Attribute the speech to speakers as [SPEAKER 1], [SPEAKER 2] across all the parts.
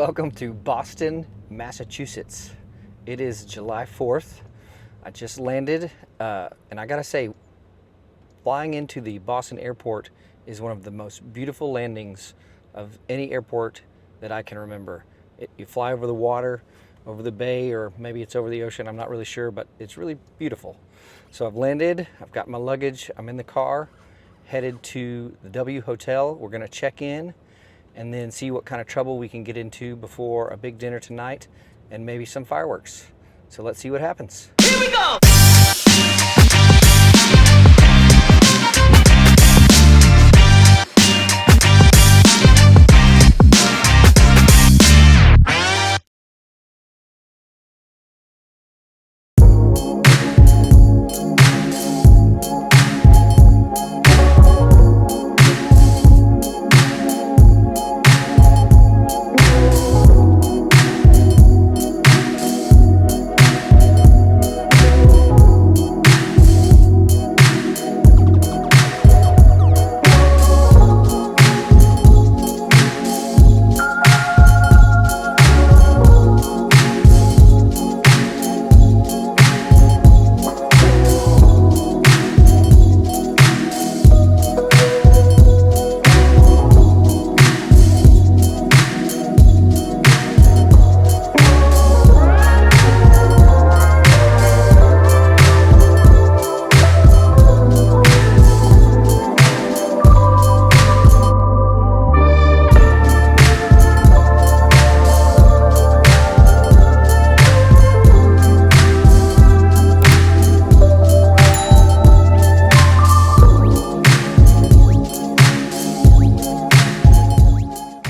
[SPEAKER 1] Welcome to Boston, Massachusetts. It is July 4th. I just landed, and I gotta say, flying into the Boston airport is one of the most beautiful landings of any airport that I can remember. You fly over the water, over the bay, or maybe it's over the ocean, I'm not really sure, but it's really beautiful. So I've landed, I've got my luggage, I'm in the car, headed to the W Hotel. We're gonna check in and then see what kind of trouble we can get into before a big dinner tonight and maybe some fireworks. So let's see what happens.
[SPEAKER 2] Here we go!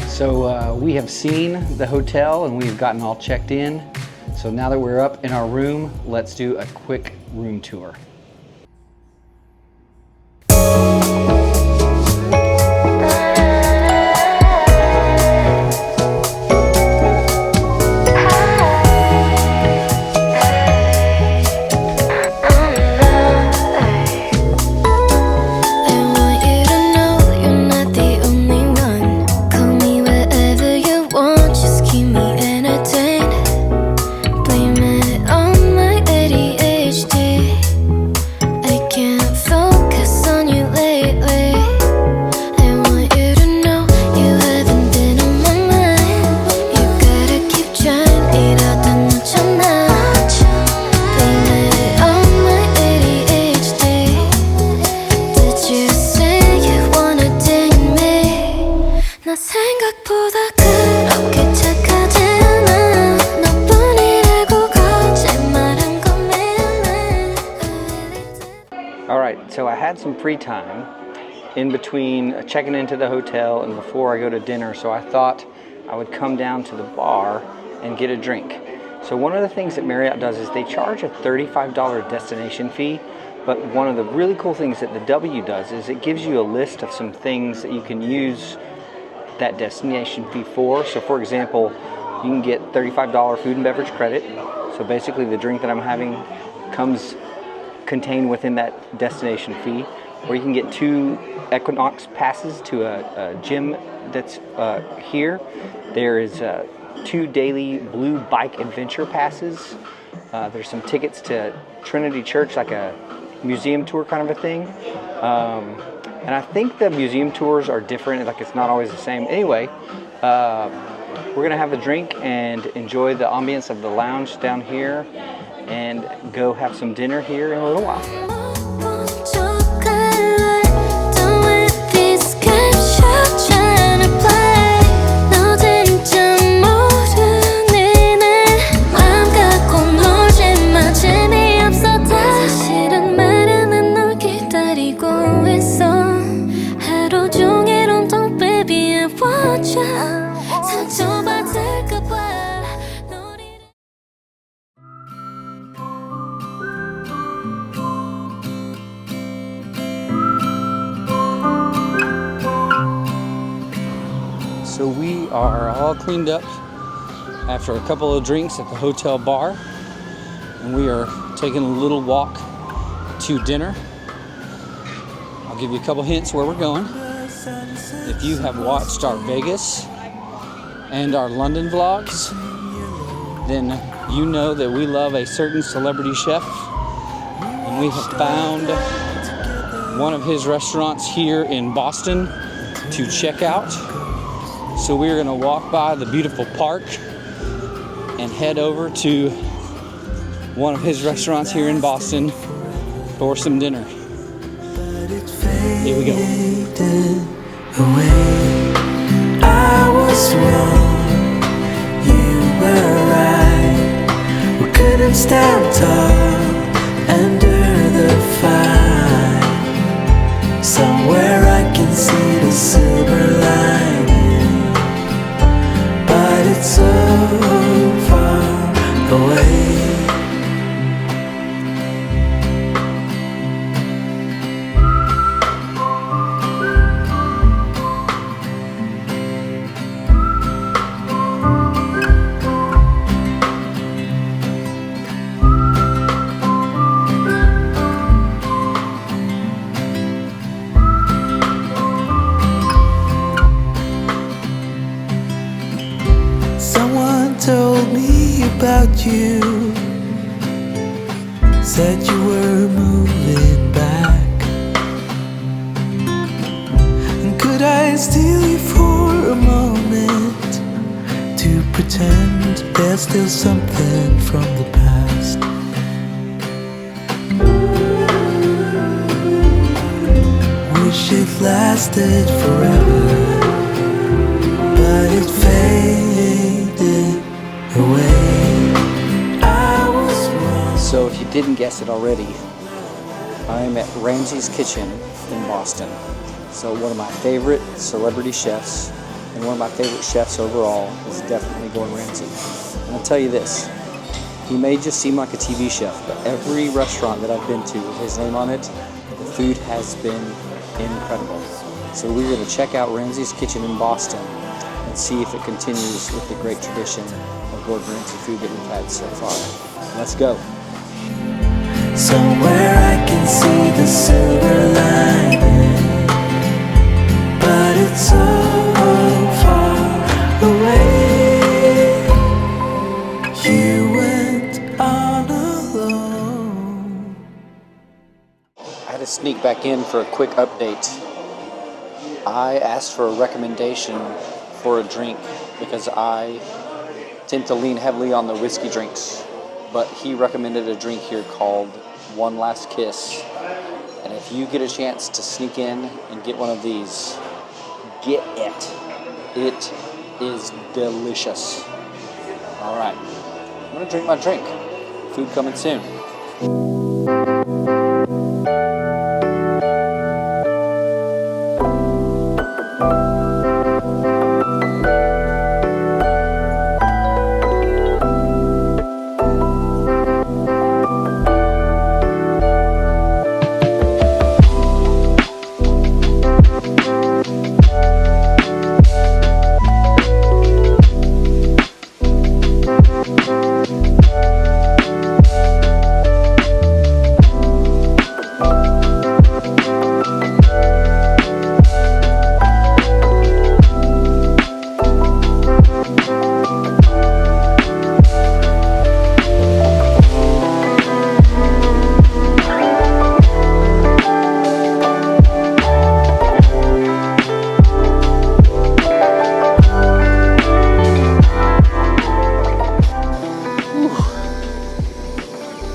[SPEAKER 1] So we have seen the hotel and we've gotten all checked in. So now that we're up in our room, let's do a quick room tour. Alright, so I had some free time in between checking into the hotel and before I go to dinner, so I thought I would come down to the bar and get a drink. So one of the things that Marriott does is they charge a $35 destination fee, but one of the really cool things that the W does is it gives you a list of some things that you can use that destination fee for. So for example, you can get $35 food and beverage credit. So basically the drink that I'm having comes contained within that destination fee. Or you can get 2 Equinox passes to a gym that's here. There is 2 daily blue bike adventure passes. There's some tickets to Trinity Church, like a museum tour kind of a thing. And I think the museum tours are different, like it's not always the same. Anyway, we're gonna have a drink and enjoy the ambience of the lounge down here and go have some dinner here in a little while. So we are all cleaned up after a couple of drinks at the hotel bar, and we are taking a little walk to dinner. I'll give you a couple hints where we're going. If you have watched our Vegas and our London vlogs, then you know that we love a certain celebrity chef, and we have found one of his restaurants here in Boston to check out. So we're going to walk by the beautiful park and head over to one of his restaurants here in Boston for some dinner. Here we go.
[SPEAKER 2] I was wrong, you were right. We couldn't stand tall under the fire. Somewhere I can see the silver lining, but it's so far away. Told me about you, said you were moving back. And could I steal you for a moment to pretend there's still something from the past? Wish it lasted forever, but it faded away. I was wrong.
[SPEAKER 1] So if you didn't guess it already, I'm at Ramsay's Kitchen in Boston. So one of my favorite celebrity chefs, and one of my favorite chefs overall, is definitely Gordon Ramsay. And I'll tell you this, he may just seem like a TV chef, but every restaurant that I've been to with his name on it, the food has been incredible. So we're going to check out Ramsay's Kitchen in Boston and see if it continues with the great tradition of Gordon Ramsay food that we've had so far. Let's go.
[SPEAKER 2] Somewhere I can see the silver lining, but it's so far away. You went on alone.
[SPEAKER 1] I had to sneak back in for a quick update. I asked for a recommendation for a drink because I tend to lean heavily on the whiskey drinks, but he recommended a drink here called One Last Kiss. And if you get a chance to sneak in and get one of these, get it. It is delicious. All right, I'm gonna drink my drink. Food coming soon.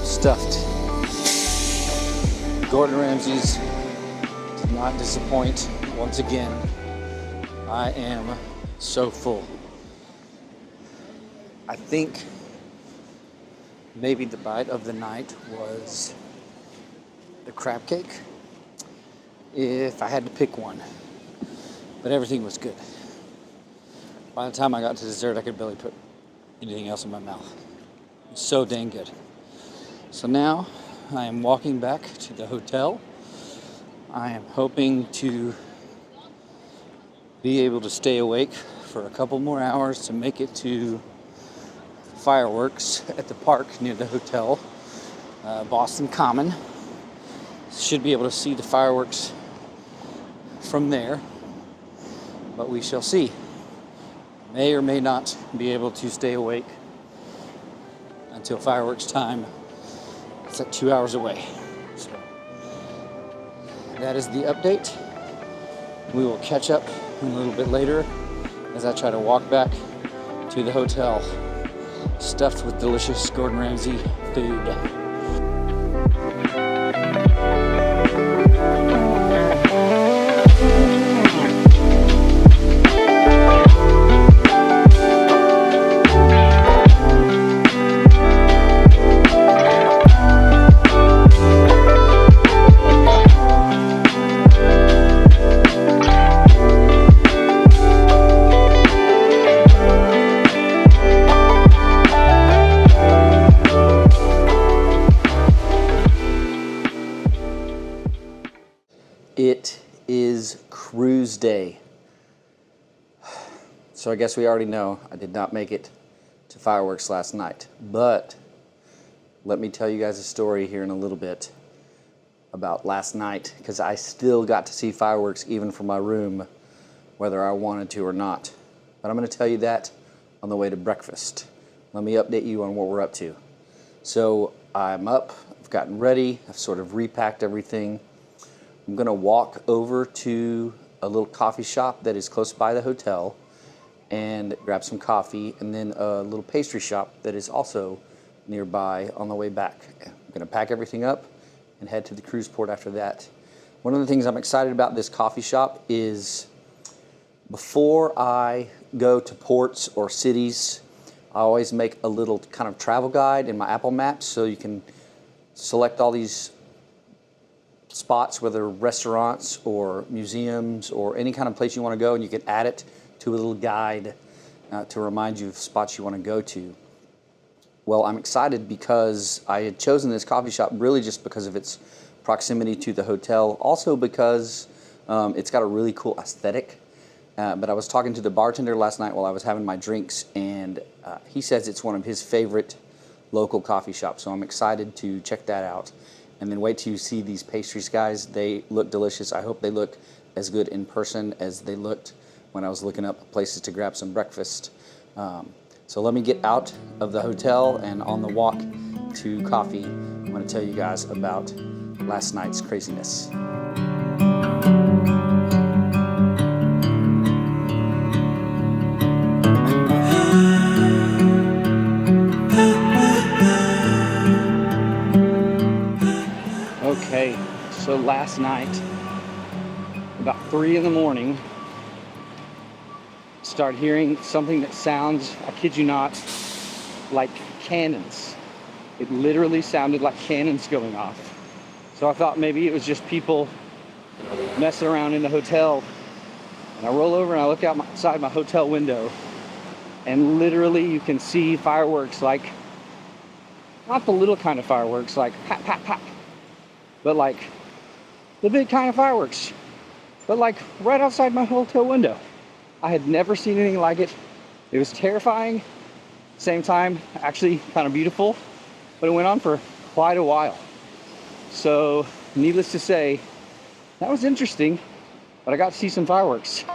[SPEAKER 1] Stuffed. Gordon Ramsay's did not disappoint once again. I am so full. I think maybe the bite of the night was the crab cake, if I had to pick one. But everything was good. By the time I got to dessert, I could barely put anything else in my mouth. It was so dang good. So now I am walking back to the hotel. I am hoping to be able to stay awake for a couple more hours to make it to fireworks at the park near the hotel, Boston Common. Should be able to see the fireworks from there, but we shall see. May or may not be able to stay awake until fireworks time. It's like 2 hours away. So that is the update. We will catch up a little bit later as I try to walk back to the hotel stuffed with delicious Gordon Ramsay food. It is cruise day. So I guess we already know I did not make it to fireworks last night. But let me tell you guys a story here in a little bit about last night, because I still got to see fireworks even from my room, whether I wanted to or not. But I'm going to tell you that on the way to breakfast. Let me update you on what we're up to. So I'm up, I've gotten ready, I've sort of repacked everything. I'm going to walk over to a little coffee shop that is close by the hotel and grab some coffee, and then a little pastry shop that is also nearby on the way back. I'm going to pack everything up and head to the cruise port after that. One of the things I'm excited about this coffee shop is before I go to ports or cities, I always make a little kind of travel guide in my Apple Maps so you can select all these spots, whether restaurants or museums or any kind of place you want to go, and you can add it to a little guide to remind you of spots you want to go to. Well, I'm excited because I had chosen this coffee shop really just because of its proximity to the hotel, also because it's got a really cool aesthetic. But I was talking to the bartender last night while I was having my drinks, and he says it's one of his favorite local coffee shops, so I'm excited to check that out. And then wait till you see these pastries, guys. They look delicious. I hope they look as good in person as they looked when I was looking up places to grab some breakfast. So let me get out of the hotel, and on the walk to coffee, I'm going to tell you guys about last night's craziness. Okay, so last night, about 3 in the morning, start hearing something that sounds, I kid you not, like cannons. It literally sounded like cannons going off. So I thought maybe it was just people messing around in the hotel. And I roll over and I look outside my hotel window, and literally you can see fireworks, like, not the little kind of fireworks, like pop, pop, pop, but like the big kind of fireworks, but like right outside my hotel window. I had never seen anything like it. It was terrifying, same time actually kind of beautiful, but it went on for quite a while. So needless to say, that was interesting, but I got to see some fireworks.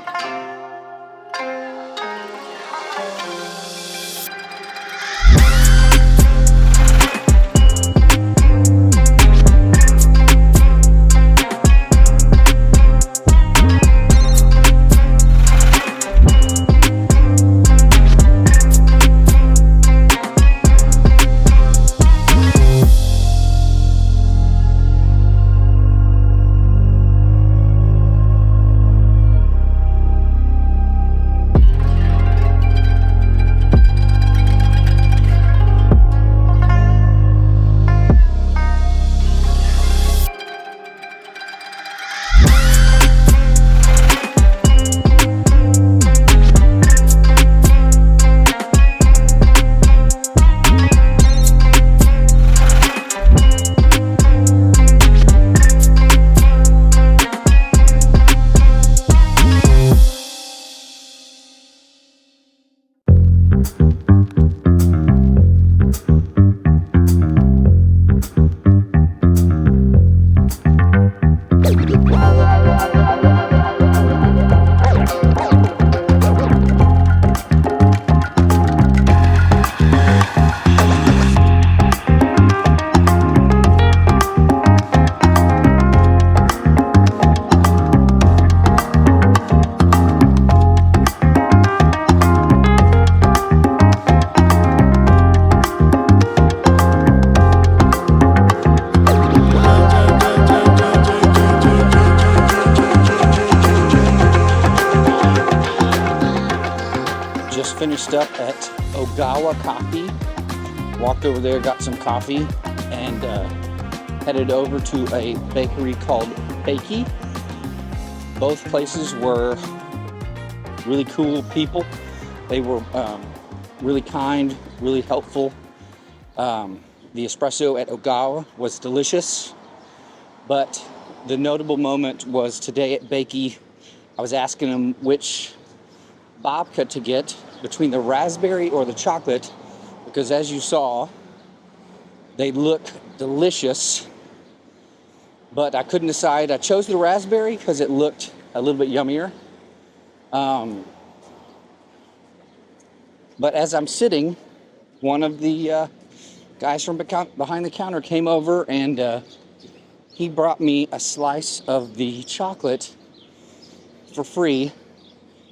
[SPEAKER 1] just finished up at Ogawa Coffee. Walked over there, got some coffee, and headed over to a bakery called Bakey. Both places were really cool people. They were really kind, really helpful. The espresso at Ogawa was delicious, but the notable moment was today at Bakey. I was asking them which babka to get, between the raspberry or the chocolate, because as you saw, they look delicious, but I couldn't decide. I chose the raspberry because it looked a little bit yummier. But as I'm sitting, one of the guys from behind the counter came over and he brought me a slice of the chocolate for free.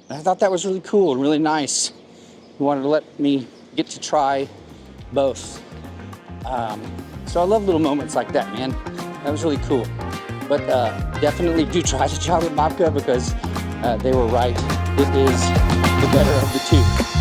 [SPEAKER 1] And I thought that was really cool and really nice. He wanted to let me get to try both. So I love little moments like that, man. That was really cool. But definitely do try the chocolate babka because they were right. It is the better of the two.